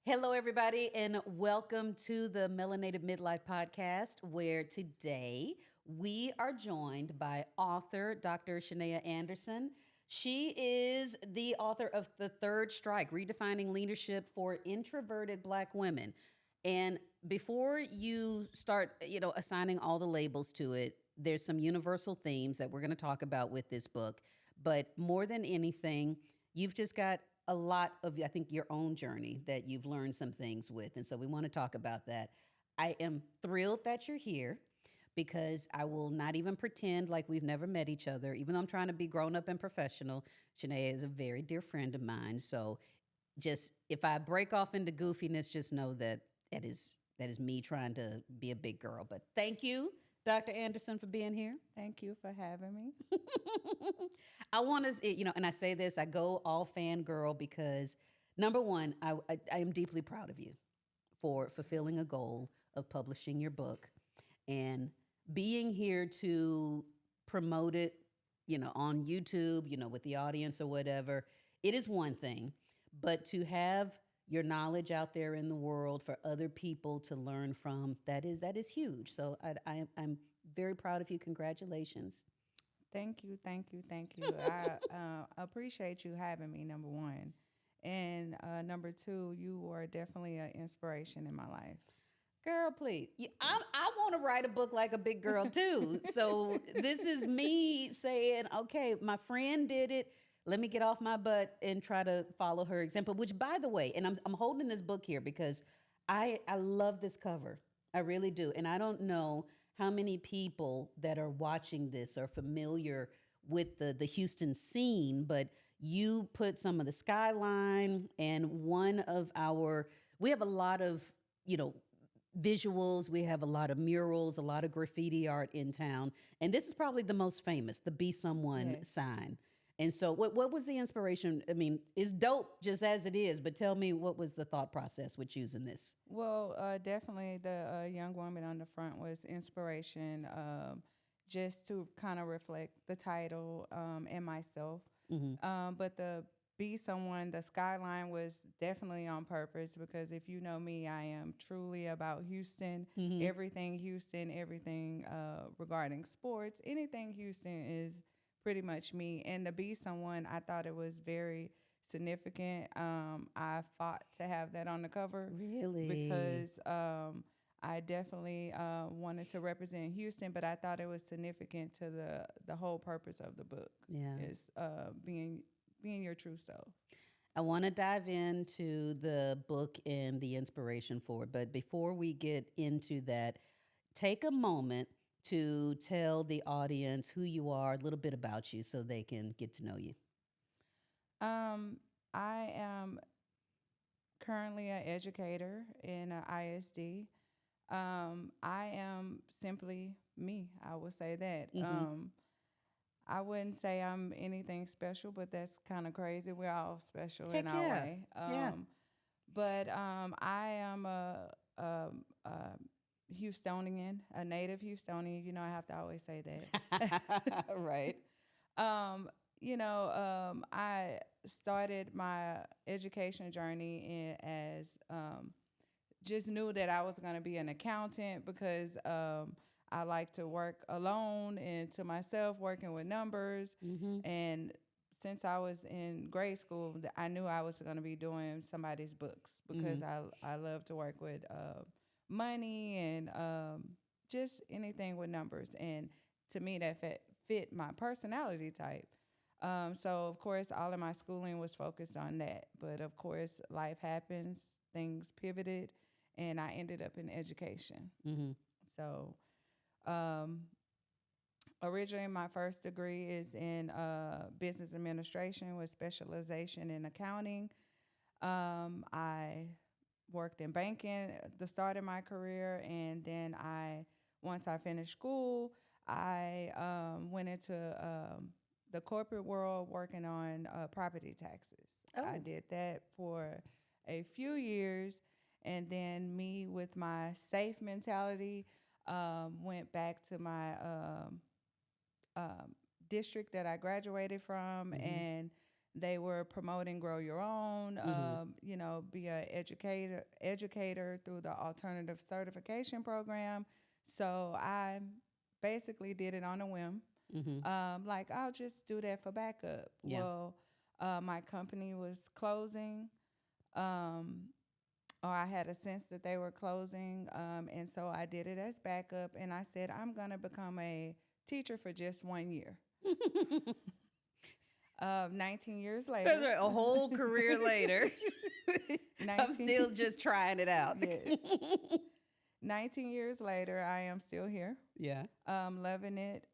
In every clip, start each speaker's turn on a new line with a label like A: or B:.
A: Hello, everybody, and welcome to the Melanated Midlife podcast, where today we are joined by author Dr. Shanaya Anderson. She is the author of The Third Strike, Redefining Leadership for Introverted Black Women. And before you start, assigning all the labels to it, there's some universal themes that we're going to talk about with this book. But more than anything, you've just got a lot of, I think, your own journey that you've learned some things with. And so we want to talk about that. I am thrilled that you're here because I will not even pretend like we've never met each other. Even though I'm trying to be grown up and professional, Shanaya is a very dear friend of mine. So just if I break off into goofiness, just know that that is me trying to be a big girl. But thank you, Dr. Anderson, for being here.
B: Thank you for having me.
A: I want to, and I say this, I go all fangirl because number one, I am deeply proud of you for fulfilling a goal of publishing your book and being here to promote it, on YouTube, with the audience or whatever. It is one thing, but to have your knowledge out there in the world for other people to learn from, that is huge. So I'm very proud of you. Congratulations.
B: Thank you, thank you, thank you. I appreciate you having me, number one. And number two, you are definitely an inspiration in my life.
A: Girl, please. I want to write a book like a big girl too. So this is me saying, okay, my friend did it. Let me get off my butt and try to follow her example. Which, by the way, and I'm holding this book here because I love this cover. I really do, and I don't know how many people that are watching this are familiar with the Houston scene, but you put some of the skyline and one of our we have a lot of you know visuals. We have a lot of murals, a lot of graffiti art in town. And this is probably the most famous, the Be Someone
B: Yes.
A: sign. And so what was the inspiration? I mean, it's dope just as it is, but tell me what was the thought process with choosing this?
B: Well, definitely the young woman on the front was inspiration, just to kind of reflect the title and myself.
A: Hmm.
B: But the be someone, the skyline was definitely on purpose because if you know me, I am truly about
A: Hmm.
B: Houston, everything regarding sports, anything Houston is pretty much me. And to be someone, I thought it was very significant. I fought to have that on the cover
A: Really?
B: because I definitely wanted to represent Houston, but I thought it was significant to the whole purpose of the book
A: Yeah.
B: is being your true self.
A: I want to dive into the book and the inspiration for it. But before we get into that, take a moment to tell the audience who you are, a little bit about you so they can get to know you.
B: Um, I am currently an educator in a ISD. I am simply me. I would say that.
A: Hmm.
B: I wouldn't say I'm anything special, but that's kind of crazy. We're all special in
A: Heck
B: our
A: yeah.
B: way.
A: Yeah.
B: But I am a Houstonian, a native Houstonian. You know, I have to always say that.
A: Right.
B: I started my education journey as just knew that I was going to be an accountant because I like to work alone and to myself, working with numbers.
A: Hmm.
B: And since I was in grade school, I knew I was going to be doing somebody's books
A: Hmm.
B: because I love to work with money and just anything with numbers. And to me, that fit my personality type. So, of course, all of my schooling was focused on that. But, of course, life happens, things pivoted, and I ended up in education.
A: Hmm.
B: So, um, originally, my first degree is in business administration with specialization in accounting. I worked in banking at the start of my career, and then once I finished school, I went into the corporate world working on property taxes. I
A: Oh.
B: did that for a few years, and then me with my safe mentality went back to my um, district that I graduated from,
A: Hmm.
B: and They were promoting grow your own, be an educator through the alternative certification program. So I basically did it on a whim. Like, I'll just do that for backup.
A: Yeah.
B: Well, my company was closing, or I had a sense that they were closing. And so I did it as backup. And I said, I'm going to become a teacher for just 1 year. 19 years later.
A: That's right, a whole career later. I'm still just trying it out.
B: Yes. 19 years later, I am still here.
A: Yeah.
B: Loving it,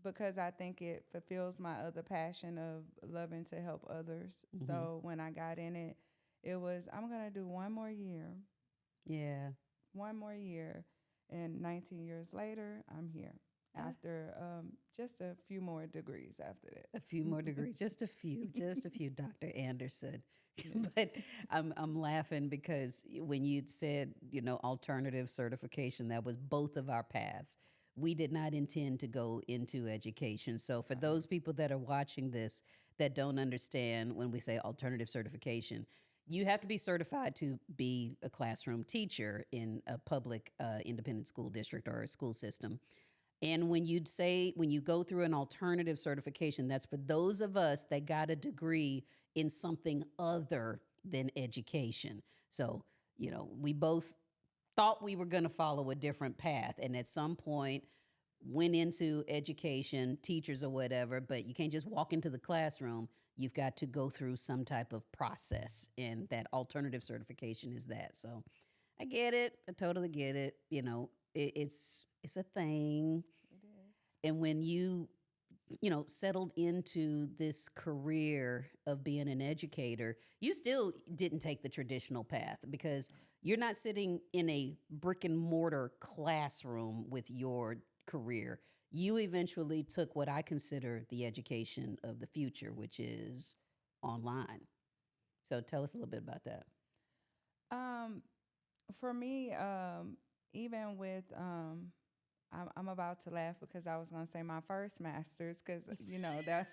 B: because I think it fulfills my other passion of loving to help others. So when I got in it, it was, I'm going to do 1 more year.
A: Yeah.
B: 1 more year. And 19 years later, I'm here. After just a few more degrees after that.
A: A few more degrees, just a few, Dr. Anderson. Yes. But I'm laughing because when you said, alternative certification, that was both of our paths. We did not intend to go into education. So for those people that are watching this that don't understand when we say alternative certification, you have to be certified to be a classroom teacher in a public independent school district or a school system. And when you go through an alternative certification, that's for those of us that got a degree in something other than education. So, we both thought we were going to follow a different path. And at some point went into education, teachers or whatever, but you can't just walk into the classroom. You've got to go through some type of process. And that alternative certification is that. So I get it. I totally get it. It's a thing.
B: It is.
A: And when you settled into this career of being an educator, you still didn't take the traditional path because you're not sitting in a brick and mortar classroom with your career. You eventually took what I consider the education of the future, which is online. So tell us a little bit about that.
B: For me, even with I'm about to laugh because I was going to say my first master's because, that's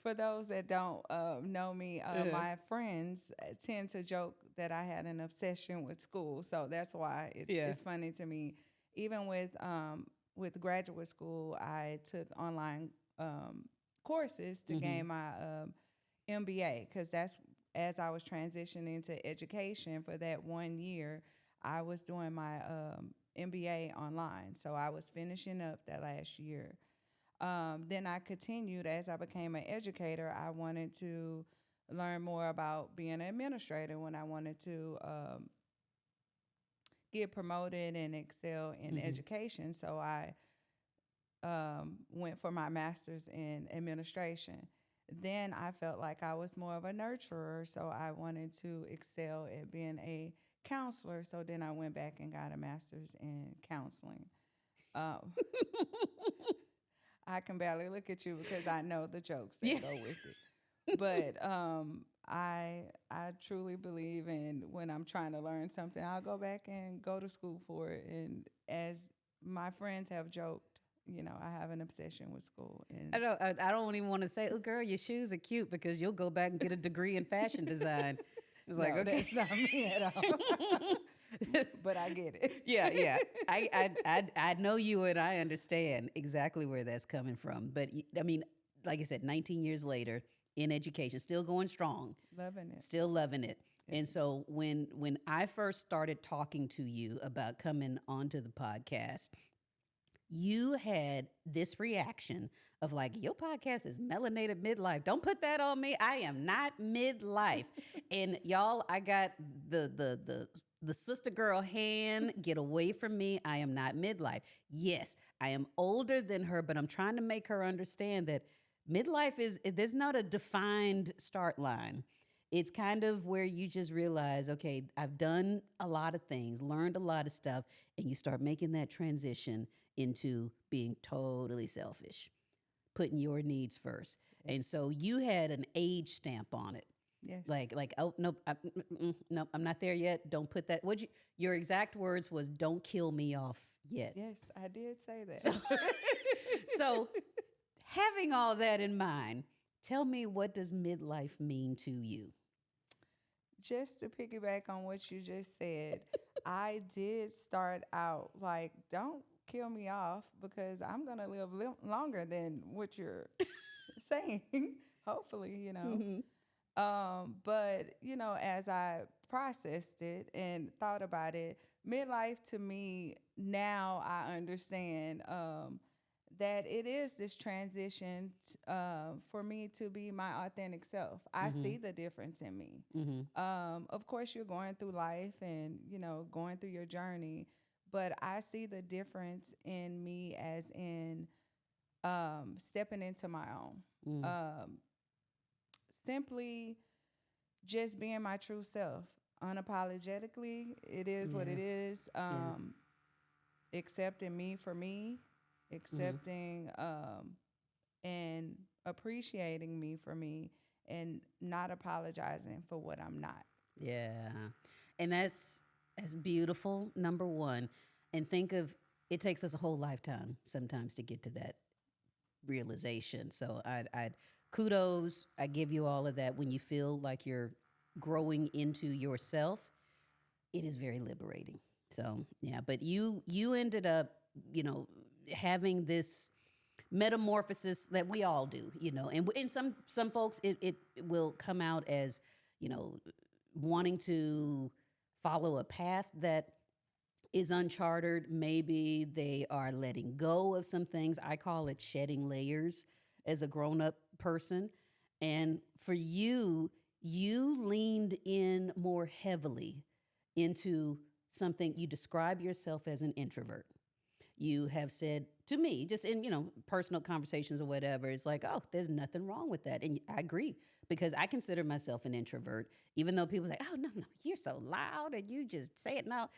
B: for those that don't know me, my friends tend to joke that I had an obsession with school. So that's why it's funny to me. Even with graduate school, I took online courses to gain my MBA because that's as I was transitioning into education for that 1 year, I was doing my MBA online. So I was finishing up that last year. Then I continued as I became an educator. I wanted to learn more about being an administrator when I wanted to get promoted and excel in education. So I went for my master's in administration. Then I felt like I was more of a nurturer, so I wanted to excel at being a counselor. So then I went back and got a master's in counseling. I can barely look at you because I know the jokes that go with it. But I truly believe in when I'm trying to learn something, I'll go back and go to school for it. And as my friends have joked, I have an obsession with school. And
A: I don't even want to say, oh, girl, your shoes are cute because you'll go back and get a degree in fashion design. It's like, okay.
B: That's not me at all. But I get it.
A: Yeah. I know you and I understand exactly where that's coming from. But I mean, like I said, 19 years later in education, still going strong.
B: Loving it.
A: Still loving it. And so when I first started talking to you about coming onto the podcast, you had this reaction of like, your podcast is Melanated Midlife. Don't put that on me. I am not midlife. And y'all, I got the sister girl hand, get away from me. I am not midlife. Yes, I am older than her, but I'm trying to make her understand that midlife there's not a defined start line. It's kind of where you just realize, okay, I've done a lot of things, learned a lot of stuff, and you start making that transition into being totally selfish, putting your needs first. Yes. And so you had an age stamp on it.
B: Yes.
A: Like, oh, nope, nope, I'm not there yet. Don't put that. Your exact words was, don't kill me off yet.
B: Yes, I did say that.
A: So having all that in mind, tell me, what does midlife mean to you?
B: Just to piggyback on what you just said, I did start out like, don't kill me off because I'm going to live longer than what you're saying, hopefully,
A: Mm-hmm.
B: But, as I processed it and thought about it, midlife to me, now I understand that it is this transition for me to be my authentic self. I
A: Mm-hmm.
B: see the difference in me.
A: Mm-hmm.
B: Of course, you're going through life and, going through your journey, but I see the difference in me as in stepping into my own.
A: Mm-hmm.
B: Um, Simply just being my true self unapologetically. It is what
A: Yeah.
B: it is.
A: Yeah.
B: Accepting me for me,
A: Mm-hmm.
B: accepting and appreciating me for me, and not apologizing for what I'm not.
A: Yeah. And that's beautiful, number one. And think of, it takes us a whole lifetime sometimes to get to that realization. So I'd kudos. I give you all of that. When you feel like you're growing into yourself, it is very liberating. So yeah, but you ended up, you know, having this metamorphosis that we all do, you know, and in some folks it will come out as, you know, wanting to follow a path that is uncharted. Maybe they are letting go of some things. I call it shedding layers as a grown up person. And for you, you leaned in more heavily into something. You describe yourself as an introvert. You have said to me, just in, you know, personal conversations or whatever, it's like, oh, there's nothing wrong with that. And I agree, because I consider myself an introvert, even though people say, oh, no, no, you're so loud and you just say it now.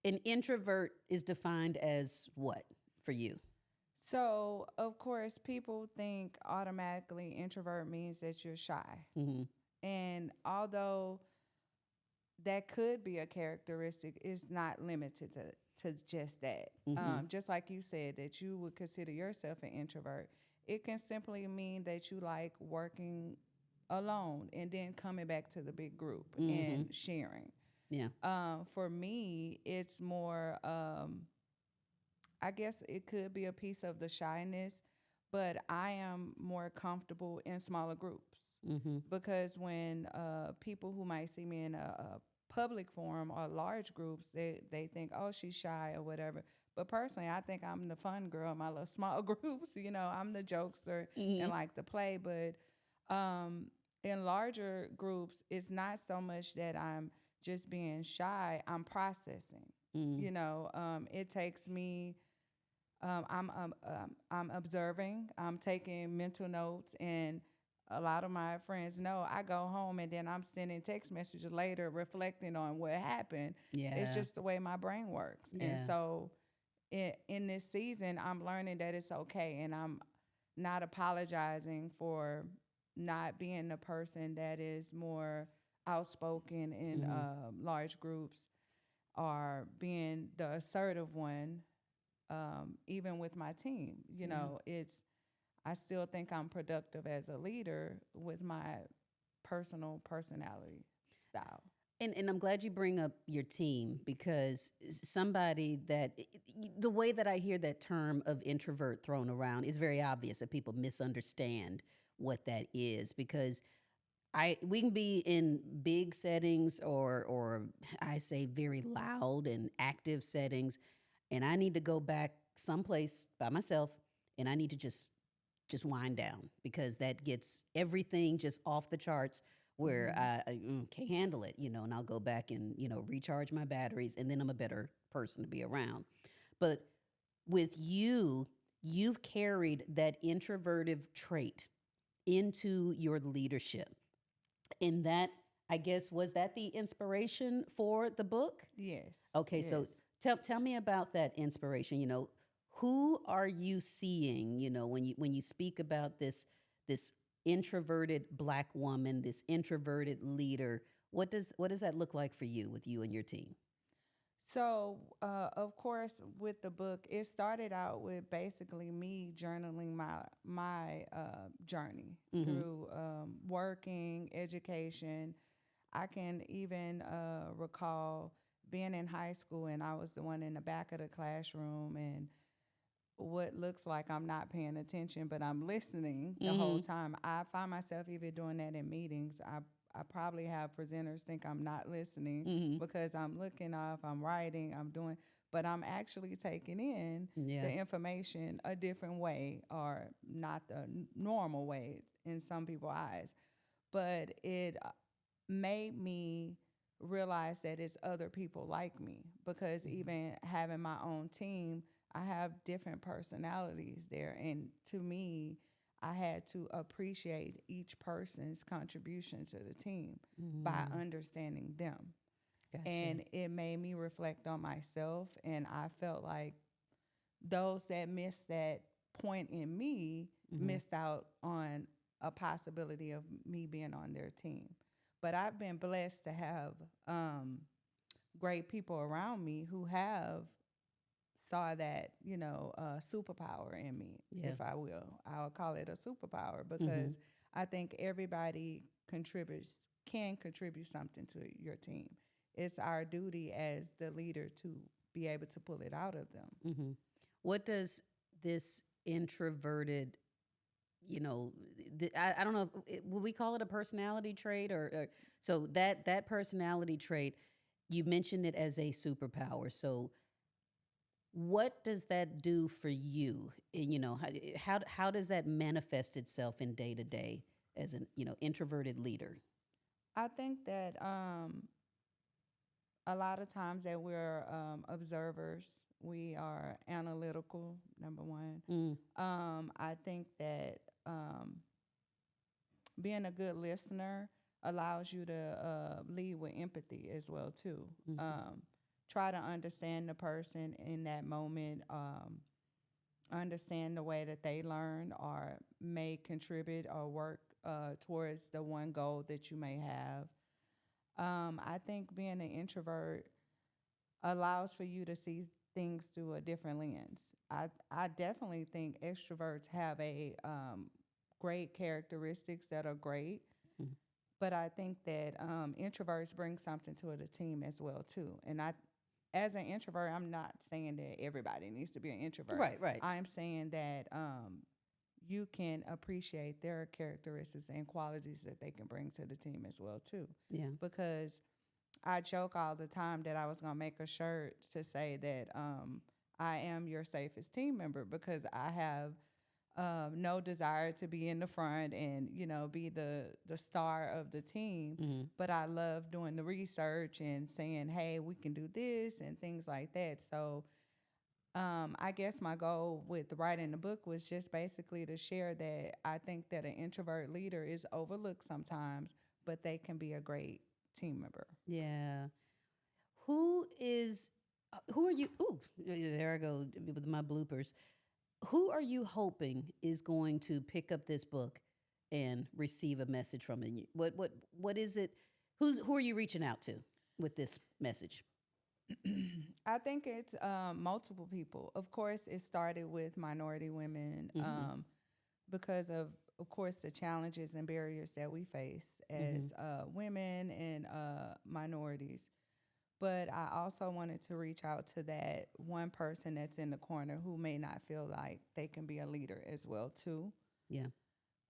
A: An introvert is defined as what for you?
B: So, of course, people think automatically introvert means that you're shy.
A: Mm-hmm.
B: And although that could be a characteristic, it's not limited to just that.
A: Mm-hmm.
B: Just like you said, that you would consider yourself an introvert, it can simply mean that you like working alone and then coming back to the big group
A: Mm-hmm.
B: and sharing.
A: Yeah.
B: For me, it's more, I guess it could be a piece of the shyness, but I am more comfortable in smaller groups
A: Mm-hmm.
B: because when people who might see me in a public forum or large groups, they think, oh, she's shy or whatever. But personally, I think I'm the fun girl in my little small groups. I'm the jokester
A: Mm-hmm.
B: and like to play. But in larger groups, it's not so much that I'm just being shy. I'm processing.
A: Mm-hmm.
B: It takes me. I'm observing. I'm taking mental notes, and a lot of my friends know I go home and then I'm sending text messages later reflecting on what happened. It's
A: Yeah.
B: just the way my brain works. And
A: Yeah.
B: so in this season, I'm learning that it's okay, and I'm not apologizing for not being the person that is more outspoken in
A: Mm-hmm.
B: large groups, or being the assertive one, even with my team.
A: Yeah.
B: I still think I'm productive as a leader with my personal personality style.
A: And I'm glad you bring up your team, because somebody that the way that I hear that term of introvert thrown around is very obvious that people misunderstand what that is, because we can be in big settings, or I say very loud and active settings, and I need to go back someplace by myself, and I need to just wind down, because that gets everything just off the charts, where
B: Mm-hmm.
A: I can't handle it, you know, and I'll go back and, you know, recharge my batteries, and then I'm a better person to be around. But with you, you've carried that introverted trait into your leadership. In that, I guess, was that the inspiration for the book?
B: Yes,
A: Okay, so
B: yes.
A: tell me about that inspiration. You know, who are you seeing? You know, when you speak about this introverted Black woman, this introverted leader, what does that look like for you with you and your team?
B: So, of course, with the book, it started out with basically me journaling my journey
A: Mm-hmm.
B: through working, education. I can even recall being in high school, and I was the one in the back of the classroom, and what looks like I'm not paying attention, but I'm listening the whole
A: Mm-hmm.
B: time. I find myself even doing that in meetings. I probably have presenters think I'm not listening
A: Mm-hmm.
B: because I'm looking off, I'm writing, I'm doing, but I'm actually taking in
A: Yeah.
B: the information a different way or not the normal way in some people's eyes. But it made me realize that it's other people like me because
A: Mm-hmm.
B: even having my own team, I have different personalities there. And to me, I had to appreciate each person's contribution to the team by
A: Mm-hmm.
B: understanding them.
A: Gotcha.
B: And it made me reflect on myself. And I felt like those that missed that point in me
A: Mm-hmm.
B: missed out on a possibility of me being on their team. But I've been blessed to have great people around me who have saw that, superpower in me,
A: Yeah.
B: if I will. I'll call it a superpower
A: Mm-hmm.
B: because I think everybody can contribute something to your team. It's our duty as the leader to be able to pull it out of them.
A: Mm-hmm. What does this introverted, I don't know, would we call it a personality trait or so that personality trait, you mentioned it as a superpower. So what does that do for you? And, how does that manifest itself in day to day as an, introverted leader?
B: I think that a lot of times that we're observers, we are analytical, number one.
A: Mm,
B: I think that being a good listener allows you to lead with empathy as well too.
A: mm-hmm.
B: Try to understand the person in that moment, understand the way that they learn or may contribute or work towards the one goal that you may have. I think being an introvert allows for you to see things through a different lens. I definitely think extroverts have a great characteristics that are great,
A: Mm-hmm.
B: but I think that introverts bring something to the team as well too. And as an introvert, I'm not saying that everybody needs to be an introvert.
A: Right, right.
B: I'm saying that you can appreciate their characteristics and qualities that they can bring to the team as well too.
A: Yeah.
B: Because I joke all the time that I was gonna make a shirt to say that I am your safest team member because I have no desire to be in the front and be the star of the team,
A: Mm-hmm.
B: but I love doing the research and saying, hey, we can do this and things like that. So I guess my goal with writing the book was just basically to share that I think that an introvert leader is overlooked sometimes, but they can be a great team member.
A: Yeah. Who is, who are you? Ooh, there I go with my bloopers. Who are you hoping is going to pick up this book and receive a message from it? What is it? Who are you reaching out to with this message?
B: I think it's multiple people. Of course, it started with minority women
A: Mm-hmm.
B: because of course, the challenges and barriers that we face
A: Mm-hmm.
B: as women and minorities. But I also wanted to reach out to that one person that's in the corner who may not feel like they can be a leader as well too.
A: Yeah.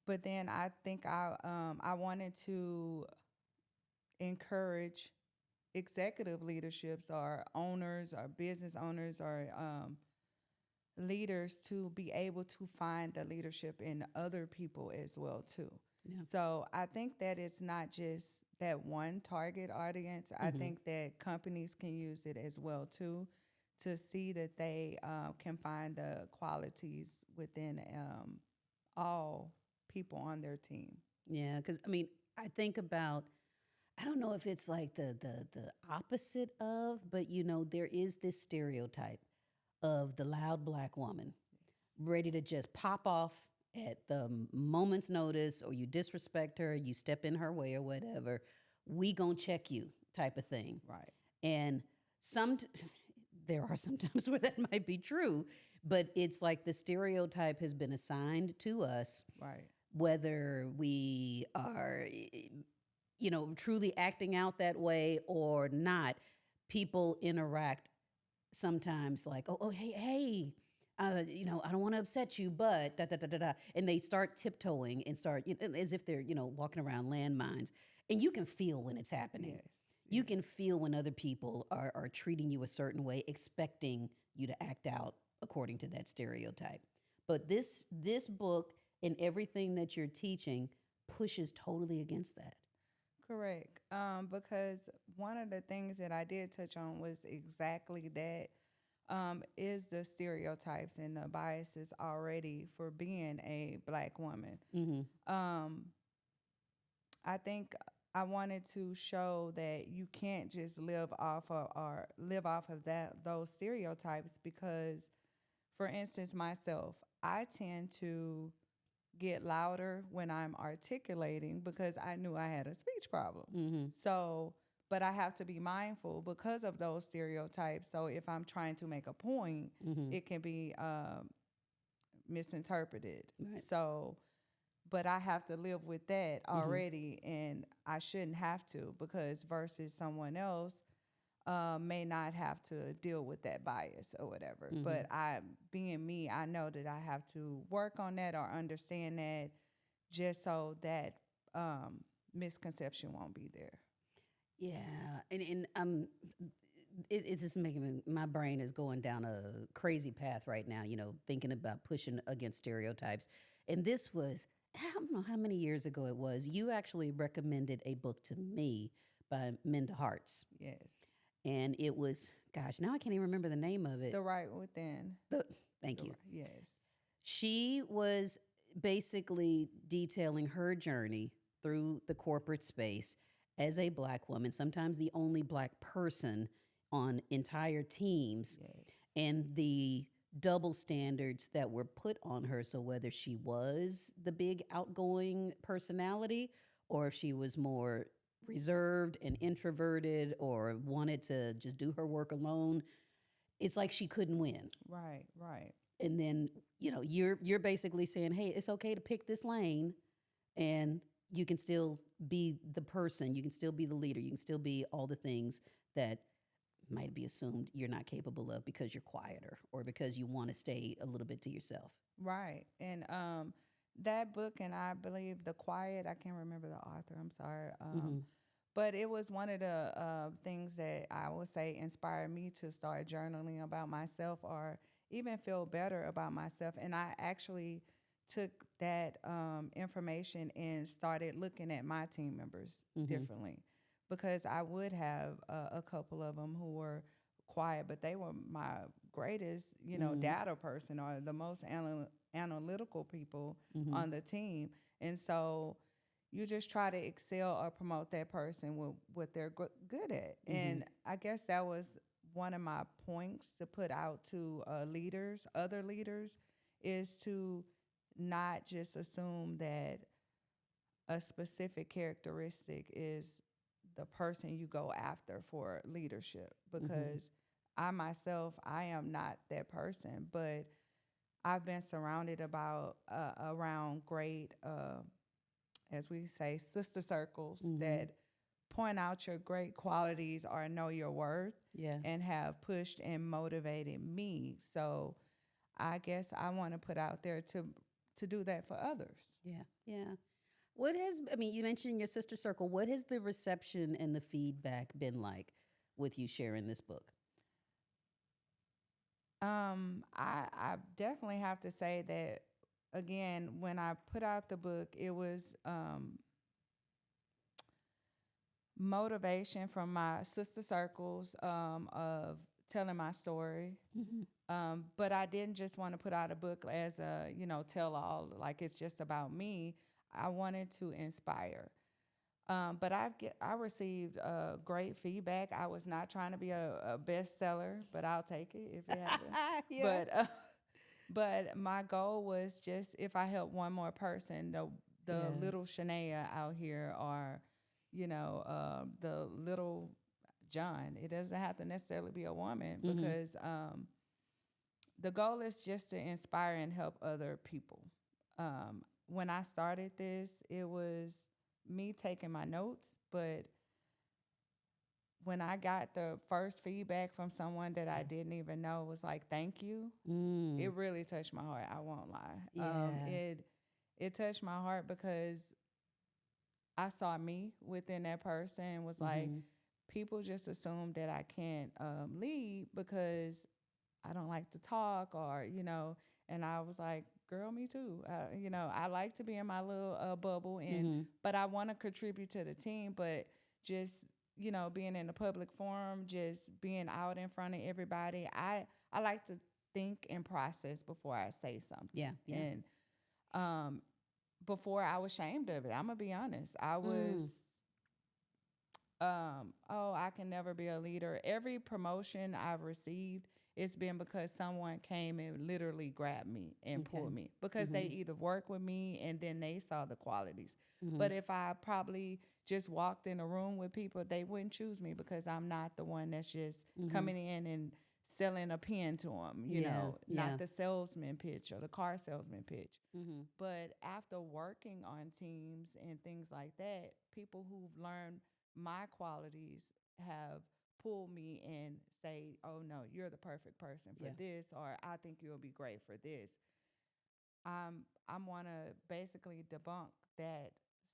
B: But then I think I wanted to encourage executive leaderships or owners or business owners or leaders to be able to find the leadership in other people as well too.
A: Yeah.
B: So I think that it's not just that one target audience. I
A: Mm-hmm.
B: think that companies can use it as well too to see that they can find the qualities within all people on their team.
A: Yeah. Because I mean, I think about. I don't know if it's like the opposite of, but there is this stereotype of the loud black woman ready to just pop off at the moment's notice, or you disrespect her, you step in her way or whatever, we gonna check you type of thing.
B: Right.
A: And some there are some times where that might be true, but it's like the stereotype has been assigned to us,
B: Right.
A: whether we are, truly acting out that way or not. People interact sometimes like, oh, hey, I don't want to upset you, but da da da da da, and they start tiptoeing and start as if they're walking around landmines, and you can feel when it's happening.
B: Yes.
A: You
B: Yes.
A: can feel when other people are treating you a certain way, expecting you to act out according to that stereotype. But this book and everything that you're teaching pushes totally against that.
B: Correct. Because one of the things that I did touch on was exactly that, is the stereotypes and the biases already for being a black woman.
A: Mm-hmm.
B: Um, I think I wanted to show that you can't just live off of that those stereotypes because, for instance, myself, I tend to get louder when I'm articulating because I knew I had a speech problem.
A: Mm-hmm.
B: So, but I have to be mindful because of those stereotypes. So if I'm trying to make a point,
A: Mm-hmm.
B: it can be misinterpreted.
A: Right.
B: So, but I have to live with that
A: Mm-hmm.
B: already, and I shouldn't have to because versus someone else may not have to deal with that bias or whatever.
A: Mm-hmm.
B: But being me, I know that I have to work on that or understand that just so that misconception won't be there.
A: Yeah, and it's just making my brain is going down a crazy path right now. Thinking about pushing against stereotypes, and this was I don't know how many years ago it was. You actually recommended a book to me by Minda Harts,
B: Yes.
A: and it was gosh, now I can't even remember the name of it.
B: The right within.
A: Thank you.
B: Yes.
A: She was basically detailing her journey through the corporate space as a black woman, sometimes the only black person on entire teams,
B: Yes.
A: and the double standards that were put on her. So, whether she was the big outgoing personality or if she was more reserved and introverted or wanted to just do her work alone, it's like she couldn't win.
B: Right. Right.
A: And then you're basically saying, hey, it's okay to pick this lane, and you can still be the person, you can still be the leader, you can still be all the things that might be assumed you're not capable of because you're quieter or because you want to stay a little bit to yourself.
B: Right. And that book, and I believe The Quiet, I can't remember the author, I'm sorry.
A: Mm-hmm.
B: But it was one of the things that I would say inspired me to start journaling about myself or even feel better about myself. And I actually took that information and started looking at my team members
A: Mm-hmm.
B: differently because I would have a couple of them who were quiet, but they were my greatest,
A: Mm-hmm.
B: data person or the most analytical people
A: Mm-hmm.
B: on the team. And so you just try to excel or promote that person with what they're good at.
A: Mm-hmm.
B: And I guess that was one of my points to put out to leaders, other leaders, is to not just assume that a specific characteristic is the person you go after for leadership because I myself, I am not that person, but I've been surrounded around great, as we say, sister circles that point out your great qualities or know your worth
A: Yeah.
B: and have pushed and motivated me. So I guess I want to put out there to do that for others.
A: Yeah. Yeah. You mentioned your sister circle. What has the reception and the feedback been like with you sharing this book?
B: I definitely have to say that again, when I put out the book, it was motivation from my sister circles of telling my story.
A: Mm-hmm.
B: But I didn't just want to put out a book as a, tell all, like it's just about me. I wanted to inspire. But I received great feedback. I was not trying to be a bestseller, but I'll take it if it happens.
A: Yeah.
B: But my goal was just if I help one more person, the
A: Yeah.
B: little Shanaya out here, or the little John. It doesn't have to necessarily be a woman because the goal is just to inspire and help other people. When I started this, it was me taking my notes, but when I got the first feedback from someone that I didn't even know was like, thank you, it really touched my heart. I won't lie.
A: Yeah.
B: It touched my heart because I saw me within that person and was like, people just assume that I can't lead because I don't like to talk or, and I was like, girl, me too. I like to be in my little bubble but I want to contribute to the team, but just, being in a public forum, just being out in front of everybody, I like to think and process before I say something.
A: Yeah.
B: And before I was ashamed of it, I'm going to be honest. I was, I can never be a leader. Every promotion I've received, it's been because someone came and literally grabbed me and pulled me because they either worked with me and then they saw the qualities. But if I probably just walked in a room with people, they wouldn't choose me because I'm not the one that's just coming in and selling a pen to them, not the salesman pitch or the car salesman pitch. But after working on teams and things like that, people who've learned my qualities have pull me and say, oh no, you're the perfect person for this, or I think you'll be great for this. I want to basically debunk that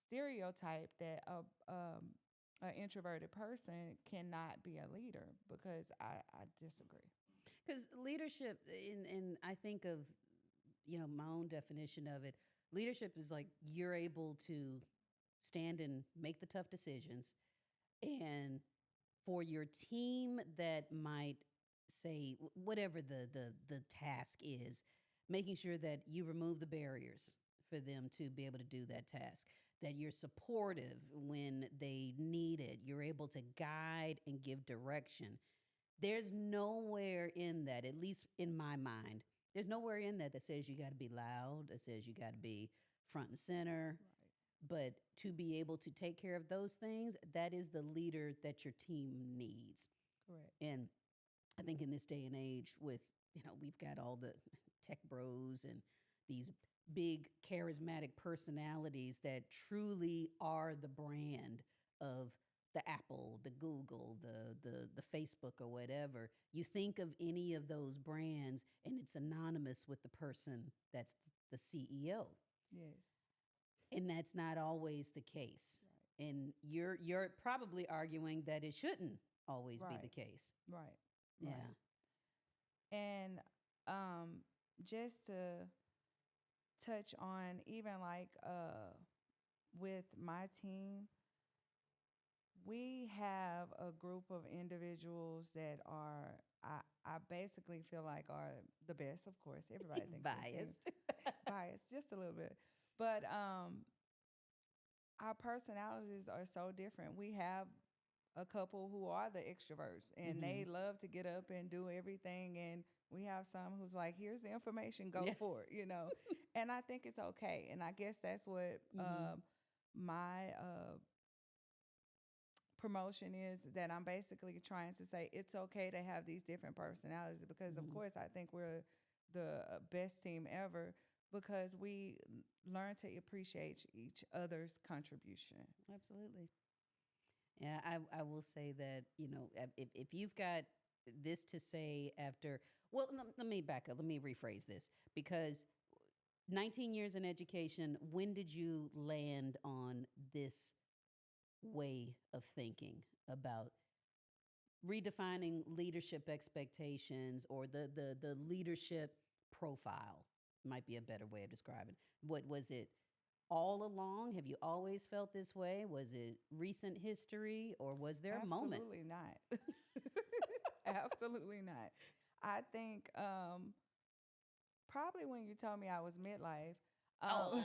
B: stereotype that an introverted person cannot be a leader because I disagree.
A: Because leadership, in I think of, my own definition of it, leadership is like you're able to stand and make the tough decisions, and for your team that might say whatever the task is, making sure that you remove the barriers for them to be able to do that task, that you're supportive when they need it, you're able to guide and give direction. There's nowhere in that, at least in my mind, there's nowhere in that says you got to be loud, that says you got to be front and center. But to be able to take care of those things, that is the leader that your team needs.
B: Correct.
A: And I think in this day and age with, we've got all the tech bros and these big charismatic personalities that truly are the brand of the Apple, the Google, the Facebook or whatever. You think of any of those brands and it's anonymous with the person that's the CEO.
B: Yes.
A: And that's not always the case. Right. And you're probably arguing that it shouldn't always be the case.
B: Right.
A: Yeah.
B: Right. And just to touch on even like with my team, we have a group of individuals that are I basically feel like are the best. Of course, everybody thinks
A: biased,
B: biased just a little bit, but our personalities are so different. We have a couple who are the extroverts and they love to get up and do everything, and we have some who's like, here's the information, go for it, and I think it's okay. And I guess that's what my promotion is, that I'm basically trying to say it's okay to have these different personalities because of course I think we're the best team ever because we learn to appreciate each other's contribution.
A: Absolutely. Yeah, I will say that, if you've got this to say after, well, let me back up. Let me rephrase this because 19 years in education, when did you land on this way of thinking about redefining leadership expectations or the leadership profile might be a better way of describing. What was it all along? Have you always felt this way? Was it recent history or was there a moment?
B: Absolutely not. Absolutely not. I think probably when you told me I was midlife.
A: No.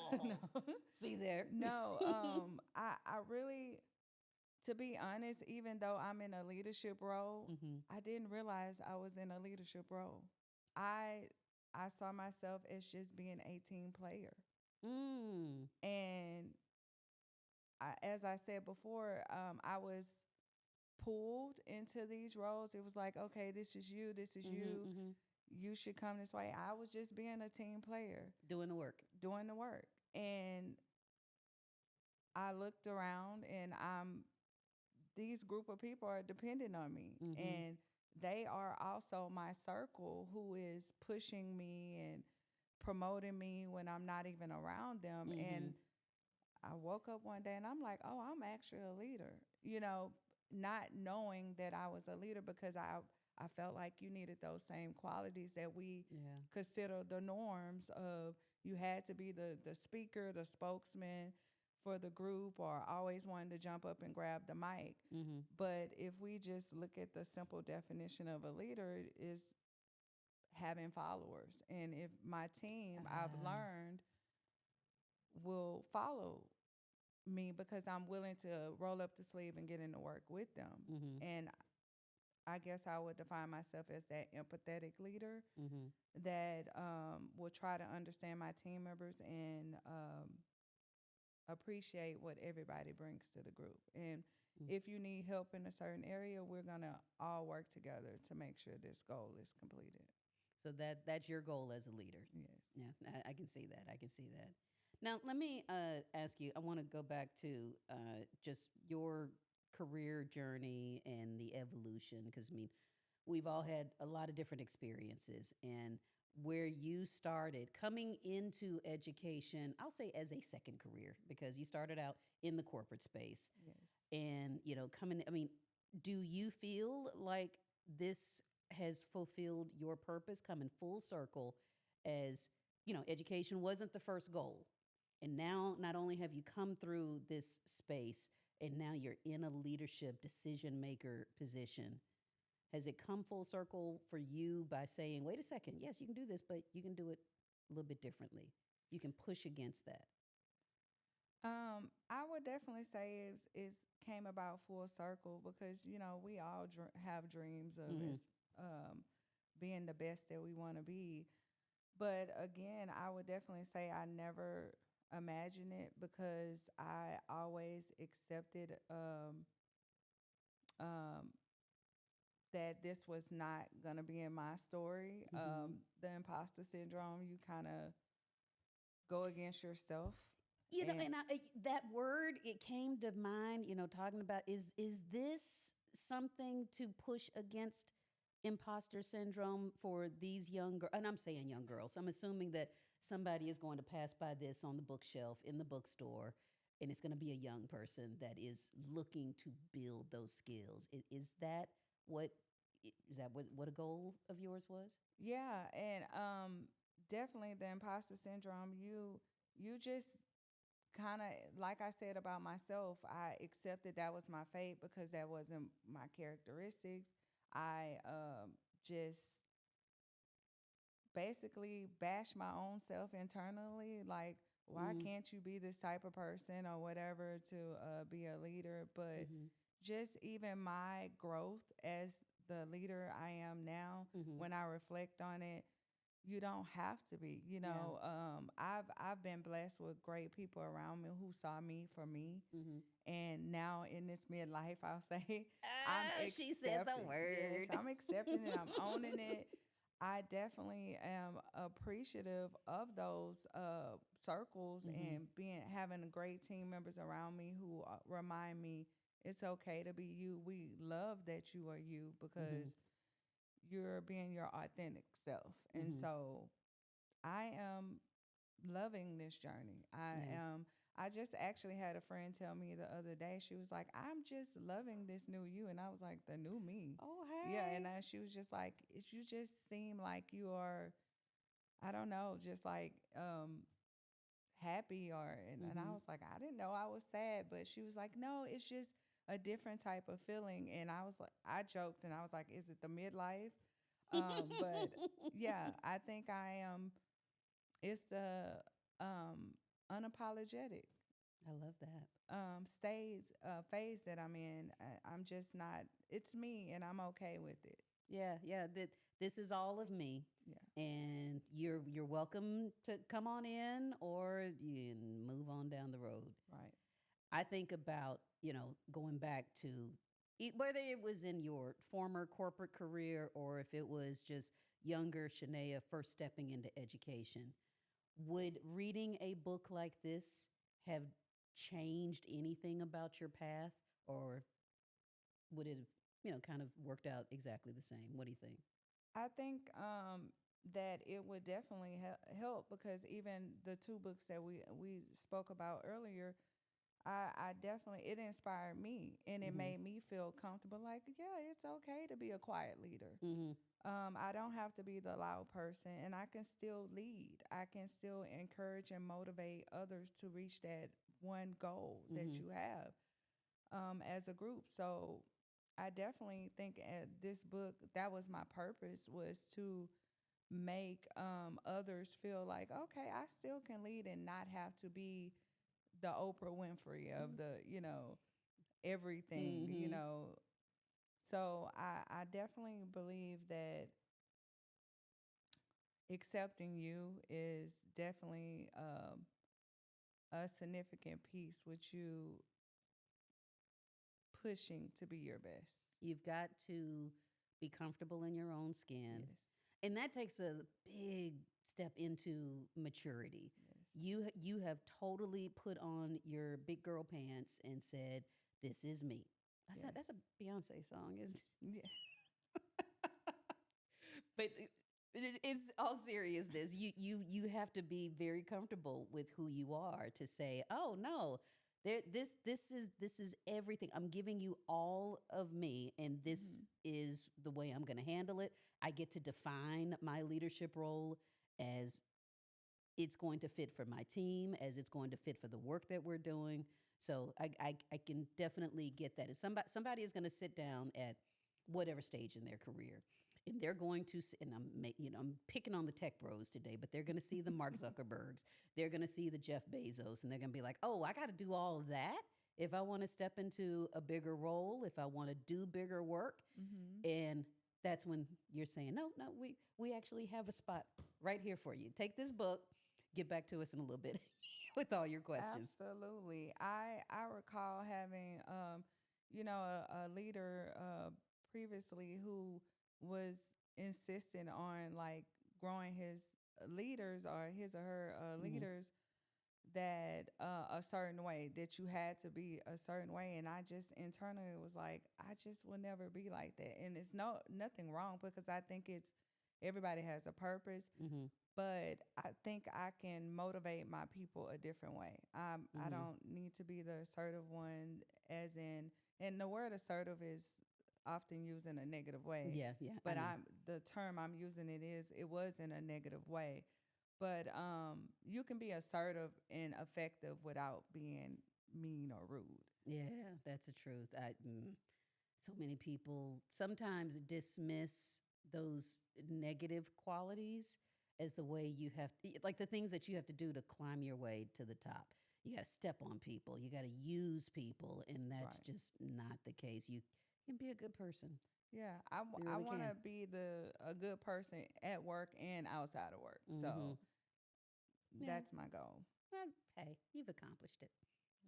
A: See there?
B: No. I really, to be honest, even though I'm in a leadership role, I didn't realize I was in a leadership role. I saw myself as just being a team player. And as I said before, I was pulled into these roles. It was like, okay, this is you, this is you.
A: Mm-hmm.
B: You should come this way. I was just being a team player,
A: Doing the work.
B: doing the work. And I looked around and these group of people are dependent on me.
A: Mm-hmm.
B: And they are also my circle who is pushing me and promoting me when I'm not even around them.
A: Mm-hmm.
B: And I woke up one day and I'm like, oh, I'm actually a leader, you know, not knowing that I was a leader because I felt like you needed those same qualities that we
A: Yeah.
B: consider the norms of. You had to be the speaker, the spokesman for the group, or always wanted to jump up and grab the mic.
A: Mm-hmm.
B: But if we just look at the simple definition of a leader, is having followers. And if my team, I've
A: Ah.
B: learned, will follow me because I'm willing to roll up the sleeve and get into work with them.
A: Mm-hmm.
B: And I guess I would define myself as that empathetic leader
A: Mm-hmm.
B: that will try to understand my team members and appreciate what everybody brings to the group. And if you need help in a certain area, we're going to all work together to make sure this goal is completed.
A: So that's your goal as a leader.
B: Yes.
A: Yeah, I can see that. I can see that. Now, let me ask you. I want to go back to just your career journey and the evolution, because I mean, we've all had a lot of different experiences, and where you started coming into education, I'll say as a second career, because you started out in the corporate space,
B: Yes.
A: and coming. I mean, do you feel like this has fulfilled your purpose, coming full circle, as education wasn't the first goal, and now not only have you come through this space, and now you're in a leadership decision maker position. Has it come full circle for you by saying, wait a second, yes, you can do this, but you can do it a little bit differently? You can push against that.
B: I would definitely say is came about full circle because we all have dreams of
A: Mm-hmm.
B: as being the best that we want to be. But again, I would definitely say I never imagined it because I always accepted um, that this was not going to be in my story.
A: Mm-hmm.
B: The imposter syndrome, you kind of go against yourself.
A: And that word, it came to mind, talking about, is this something to push against imposter syndrome for these young girls? And I'm saying young girls. I'm assuming that somebody is going to pass by this on the bookshelf in the bookstore, and it's going to be a young person that is looking to build those skills. What is that what a goal of yours was?
B: Yeah, and definitely the imposter syndrome. You just kind of, like I said about myself, I accepted that was my fate because that wasn't my characteristics. I just basically bash my own self internally, like, why
A: Mm-hmm.
B: can't you be this type of person or whatever to be a leader? But
A: Mm-hmm.
B: just even my growth as the leader I am now,
A: Mm-hmm.
B: when I reflect on it, you don't have to be.
A: Yeah.
B: I've been blessed with great people around me who saw me for me,
A: Mm-hmm.
B: and now in this midlife, I'll say I'm
A: Ah, she said the
B: accepting. Yes,
A: word.
B: I'm accepting it. I'm owning it. I definitely am appreciative of those circles
A: Mm-hmm.
B: and having great team members around me who remind me it's okay to be you. We love that you are you
A: Mm-hmm.
B: because you're being your authentic self. And
A: Mm-hmm.
B: so I am loving this journey.
A: Yeah.
B: I just actually had a friend tell me the other day, she was like, I'm just loving this new you. And I was like, the new me.
A: Oh,
B: Yeah.
A: hey.
B: And she was just like, you just seem like you are, I don't know, just like happy and I
A: Mm-hmm.
B: was like, I didn't know I was sad. But she was like, no, it's just a different type of feeling. And I was like, I joked and I was like, is it the midlife? But yeah, I think I am. It's the unapologetic
A: I love that.
B: phase that I'm in. I'm just not. It's me, and I'm okay with it.
A: Yeah, yeah. This is all of me,
B: Yeah.
A: and you're welcome to come on in, or you can move on down the road.
B: Right.
A: I think about going back to Whether it was in your former corporate career or if it was just younger Shania first stepping into education, would reading a book like this have changed anything about your path, or would it have, kind of worked out exactly the same? What do you think?
B: I think that it would definitely help because even the two books that we spoke about earlier, I definitely it inspired me and it
A: Mm-hmm.
B: made me feel comfortable. Like, yeah, it's okay to be a quiet leader.
A: Mm-hmm.
B: I don't have to be the loud person, and I can still lead. I can still encourage and motivate others to reach that one goal that
A: Mm-hmm.
B: you have as a group. So I definitely think this book, that was my purpose, was to make others feel like, okay, I still can lead and not have to be the Oprah Winfrey of the, everything,
A: Mm-hmm.
B: So I definitely believe that accepting you is definitely a significant piece with you pushing to be your best.
A: You've got to be comfortable in your own skin.
B: Yes.
A: And that takes a big step into maturity.
B: Yes.
A: You have totally put on your big girl pants and said, "This is me." That's
B: Yes.
A: a Beyonce song, isn't
B: Yeah.
A: it? But it's all seriousness. You have to be very comfortable with who you are to say, "Oh no, this is everything. I'm giving you all of me, and this
B: Hmm.
A: is the way I'm going to handle it. I get to define my leadership role as it's going to fit for my team, as it's going to fit for the work that we're doing." So I can definitely get that. And somebody is going to sit down at whatever stage in their career, and they're going to and I'm picking on the tech bros today, but they're going to see the Mark Zuckerbergs, they're going to see the Jeff Bezos, and they're going to be like, "Oh, I got to do all of that if I want to step into a bigger role, if I want to do bigger work."
B: Hmm.
A: And that's when you're saying, "No, no, we actually have a spot right here for you. Take this book, get back to us in a little bit with all your questions."
B: Absolutely. I recall having a leader previously who was insisting on like growing his leaders or his or her
A: Hmm.
B: leaders that a certain way, that you had to be a certain way, and I just internally was like, I just will never be like that. And it's nothing wrong because I think it's everybody has a purpose,
A: Hmm.
B: but I think I can motivate my people a different way. I
A: Hmm.
B: don't need to be the assertive one, as in, and the word assertive is often used in a negative way,
A: Yeah, yeah, I
B: but
A: know.
B: the term I'm using it was in a negative way. But you can be assertive and effective without being mean or rude.
A: Yeah, that's the truth. So many people sometimes dismiss those negative qualities as the way you have like the things that you have to do to climb your way to the top. You got to step on people, you got to use people, and that's
B: Right.
A: just not the case. You can be a good person.
B: Yeah,
A: You
B: I
A: really
B: want
A: can.
B: to be a good person at work and outside of work.
A: Mm-hmm.
B: So
A: Yeah.
B: that's my goal.
A: Well, hey, you've accomplished it.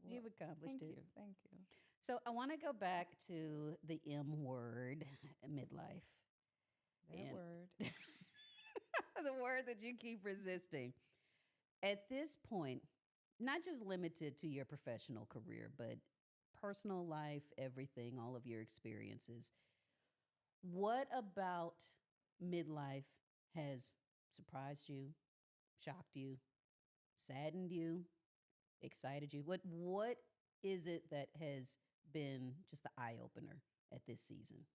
B: Well,
A: You've accomplished
B: thank
A: it.
B: you. Thank you.
A: So I want to go back to the M word, midlife,
B: That
A: and
B: word.
A: the word that you keep resisting. At this point, not just limited to your professional career, but personal life, everything, all of your experiences. What about midlife has surprised you, shocked you, saddened you, excited you? What is it that has been just the eye opener at this season?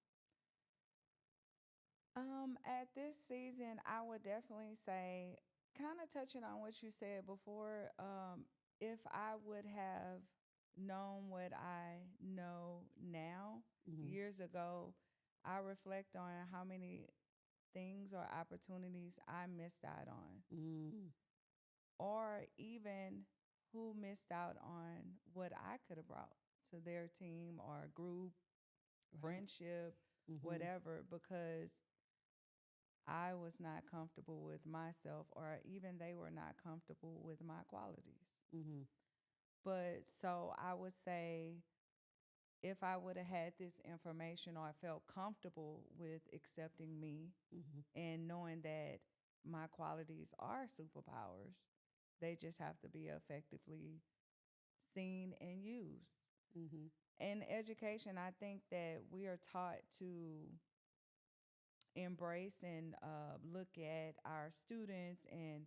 B: At this season, I would definitely say, kind of touching on what you said before, if I would have known what I know now
A: Hmm.
B: years ago, I reflect on how many things or opportunities I missed out on,
A: Mm.
B: or even who missed out on what I could have brought to their team or group,
A: Right.
B: friendship,
A: Hmm.
B: whatever, because I was not comfortable with myself, or even they were not comfortable with my qualities.
A: Hmm.
B: But so I would say if I would have had this information or I felt comfortable with accepting me
A: Mm-hmm.
B: and knowing that my qualities are superpowers, they just have to be effectively seen and used.
A: Mm-hmm.
B: In education, I think that we are taught to embrace and look at our students and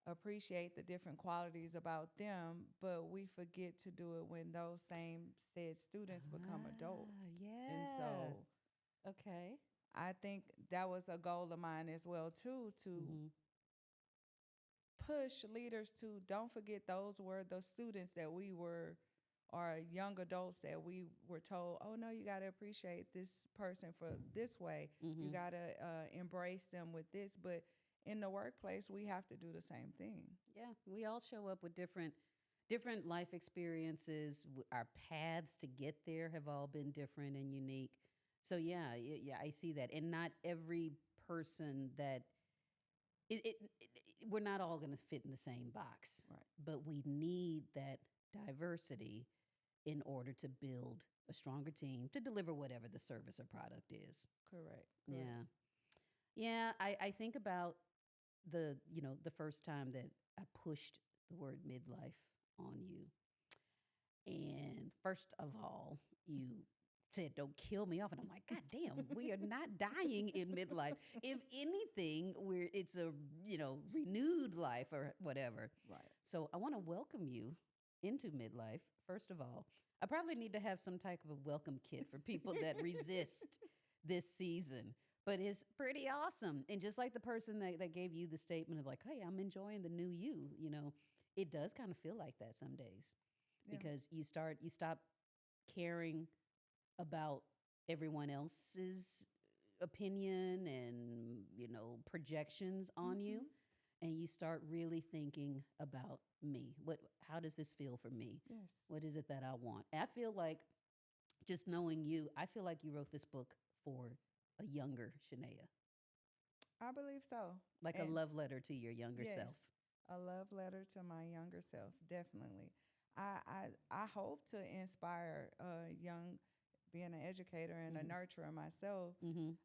B: appreciate the different qualities about them, but we forget to do it when those same said students become adults.
A: Ah,
B: And
A: yeah.
B: so
A: Okay.
B: I think that was a goal of mine as well too, to
A: Mm-hmm.
B: push leaders to don't forget those were the students that we were, or young adults that we were told, oh no, you got to appreciate this person for this way, you
A: Mm-hmm.
B: got to embrace them with this. But in the workplace we have to do the same thing.
A: Yeah, we all show up with different life experiences. Our paths to get there have all been different and unique. So yeah, yeah, I see that. And not every person that we're not all going to fit in the same box,
B: Right.
A: but we need that diversity in order to build a stronger team to deliver whatever the service or product is.
B: Correct. Correct.
A: Yeah. Yeah, I think about the first time that I pushed the word midlife on you. And first of all, you said, "Don't kill me off." And I'm like, God damn, we are not dying in midlife. If anything, it's a, renewed life or whatever.
B: Right.
A: So I want to welcome you into midlife, first of all. I probably need to have some type of a welcome kit for people that resist this season. But it's pretty awesome. And just like the person that gave you the statement of like, hey, I'm enjoying the new you, it does kind of feel like that some days
B: Yeah.
A: because you stop caring about everyone else's opinion and, projections on you.
B: Mm-hmm.
A: And you start really thinking about me. How does this feel for me?
B: Yes.
A: What is it that I want? I feel like just knowing you, I feel like you wrote this book for a younger Shanaya,
B: I believe so.
A: like a
B: And
A: love letter to your younger
B: yes,
A: self.
B: a love letter to my younger self, definitely. I hope to inspire young, being an educator and a
A: Mhm.
B: nurturer myself,
A: Mhm.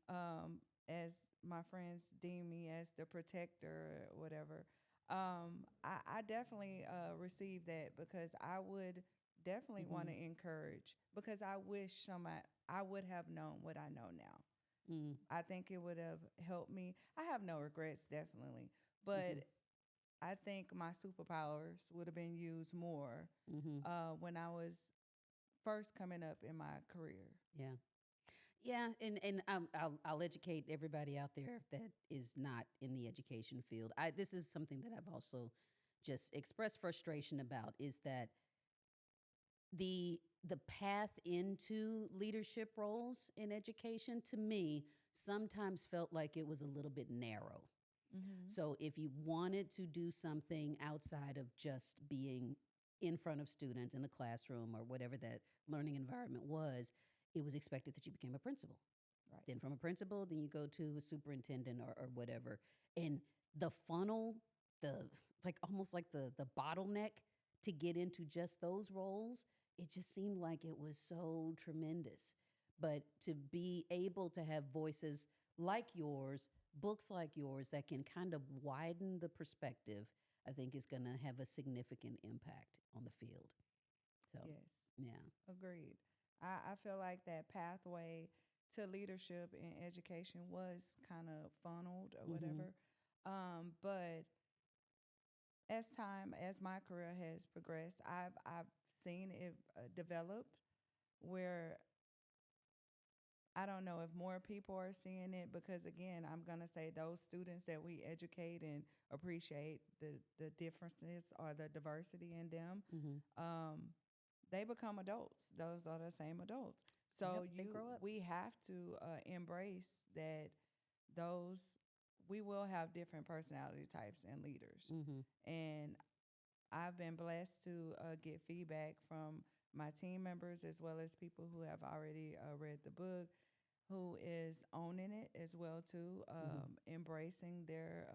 B: as my friends deem me as the protector or whatever. I definitely receive that because I would definitely want to
A: Mhm.
B: encourage, because I wish somebody I would have known what I know now.
A: Mm.
B: I think it would have helped me. I have no regrets, definitely,
A: Mhm.
B: but I think my superpowers would have been used more
A: Mhm.
B: when I was first coming up in my career.
A: Yeah. Yeah, and I'll educate everybody out there that is not in the education field. This is something that I've also just expressed frustration about is that the path into leadership roles in education to me sometimes felt like it was a little bit narrow.
B: Mm-hmm.
A: So if you wanted to do something outside of just being in front of students in the classroom or whatever that learning environment was, it was expected that you became a principal.
B: Right.
A: Then from a principal, then you go to a superintendent or whatever. And the funnel, the like almost like the bottleneck to get into just those roles, it just seemed like it was so tremendous. But to be able to have voices like yours, books like yours that can kind of widen the perspective, I think is going to have a significant impact on the field. So,
B: Yes.
A: yeah.
B: Agreed. I feel like that pathway to leadership in education was kind of funneled or
A: Mm-hmm.
B: whatever. But as my career has progressed, I've seen it develop where I don't know if more people are seeing it, because again, I'm gonna say those students that we educate and appreciate the differences or the diversity in them,
A: Mm-hmm.
B: um, they become adults. Those are the same adults.
A: Yep.
B: So
A: They grow up.
B: we have to embrace that those we will have different personality types and leaders.
A: Mm-hmm.
B: And I've been blessed to get feedback from my team members as well as people who have already read the book, who is owning it as well too,
A: Mm-hmm.
B: embracing their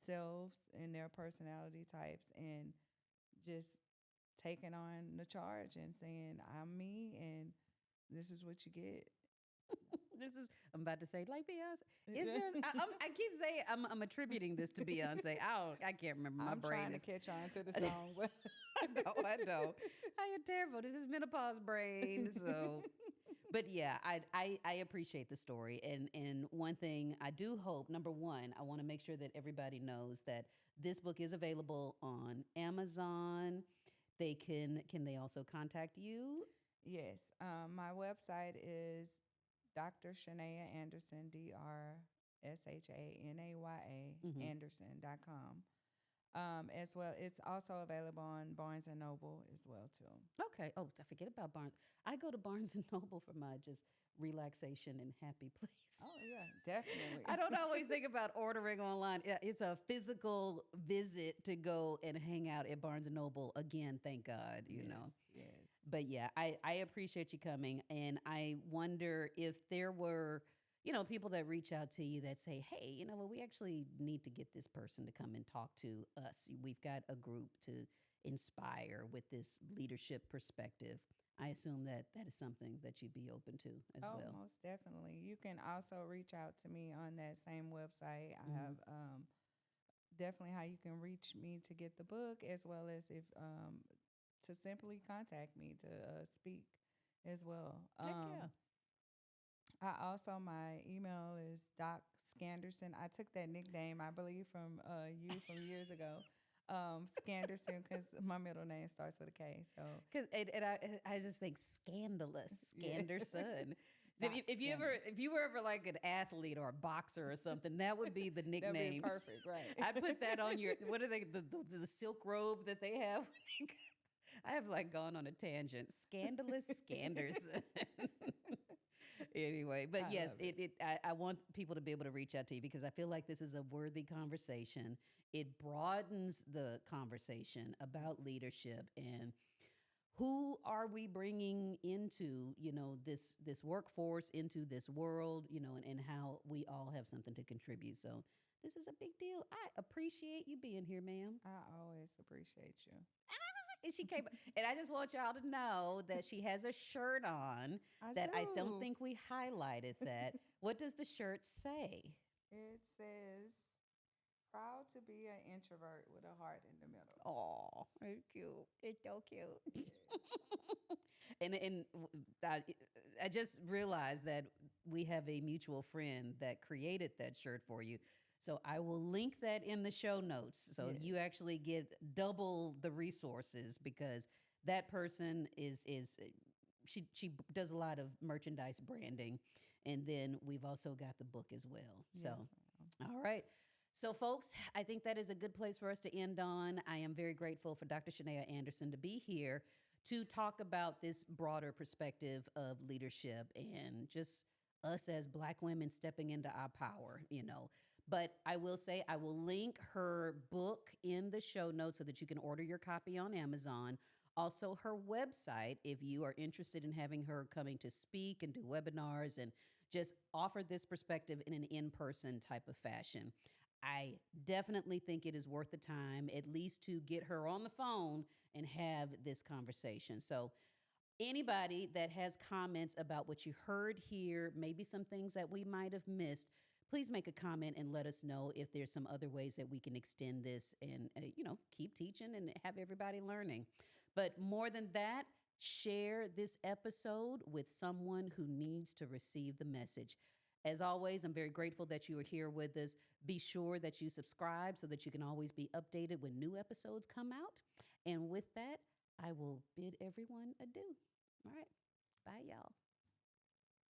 B: selves and their personality types, and just taking on the charge and saying, I'm me and this is what you get.
A: This is I'm about to say like Beyonce. Is there? I keep saying I'm attributing this to Beyonce. I can't remember. My
B: I'm
A: brain
B: trying
A: is.
B: to catch on to the song. But
A: I know. I am terrible. This is menopause brain. So, but yeah, I appreciate the story. And one thing I do hope, number one, I want to make sure that everybody knows that this book is available on Amazon. Can they also contact you?
B: yes, my website is Dr. Shanaya Anderson, DrShanaya
A: Hmm.
B: Anderson.com. As well, it's also available on Barnes and Noble as well too.
A: Okay. Oh, I forget about Barnes. I go to Barnes and Noble for my just relaxation and happy place.
B: Oh yeah, definitely.
A: I don't always think about ordering online. It's a physical visit to go and hang out at Barnes and Noble again. Thank God, you
B: Yes,
A: know.
B: yes.
A: But yeah, I appreciate you coming, and I wonder if there were, people that reach out to you that say, "Hey, you know what? We actually need to get this person to come and talk to us. We've got a group to inspire with this leadership perspective." I assume that that is something that you'd be open to as
B: Oh,
A: well.
B: most definitely. You can also reach out to me on that same website. I
A: Hmm.
B: have definitely how you can reach me to get the book, as well as if to simply contact me to speak as well.
A: Heck yeah.
B: I also my email is Doc Scanderson. I took that nickname, I believe, from you from years ago. Scanderson, because my middle name starts with a K. So
A: Cause and I just think scandalous,
B: yeah,
A: Scanderson. So
B: Doc
A: if
B: Scanderson.
A: you were ever like an athlete or a boxer or something, that would be the
B: That'd be
A: nickname.
B: perfect, right?
A: I put that on your what are they the silk robe that they have. I have like gone on a tangent. Scandalous Scanderson. Anyway,
B: I
A: but yes,
B: love it.
A: I want people to be able to reach out to you because I feel like this is a worthy conversation. It broadens the conversation about leadership and who are we bringing into this workforce, into this world, and how we all have something to contribute. So this is a big deal. I appreciate you being here, ma'am.
B: I always appreciate you.
A: And she came, and I just want y'all to know that she has a shirt on
B: I
A: that I don't
B: do.
A: think we highlighted. That what does the shirt say?
B: It says, proud to be an introvert with a heart in the middle.
A: Oh, it's cute. It's so cute.
B: Yes.
A: And I, I just realized that we have a mutual friend that created that shirt for you. So I will link that in the show notes. So
B: Yes.
A: you actually get double the resources because that person is she does a lot of merchandise branding, and then we've also got the book as well. So
B: Yes, ma'am.
A: all right. So, folks, I think that is a good place for us to end on. I am very grateful for Dr. Shanaya Anderson to be here to talk about this broader perspective of leadership and just us as Black women stepping into our power. But I will say, I will link her book in the show notes so that you can order your copy on Amazon. Also, her website, if you are interested in having her coming to speak and do webinars and just offer this perspective in an in person type of fashion. I definitely think it is worth the time, at least to get her on the phone and have this conversation. So, anybody that has comments about what you heard here, maybe some things that we might have missed, please make a comment and let us know if there's some other ways that we can extend this and, keep teaching and have everybody learning. But more than that, share this episode with someone who needs to receive the message. As always, I'm very grateful that you are here with us. Be sure that you subscribe so that you can always be updated when new episodes come out. And with that, I will bid everyone adieu. All right. Bye, y'all.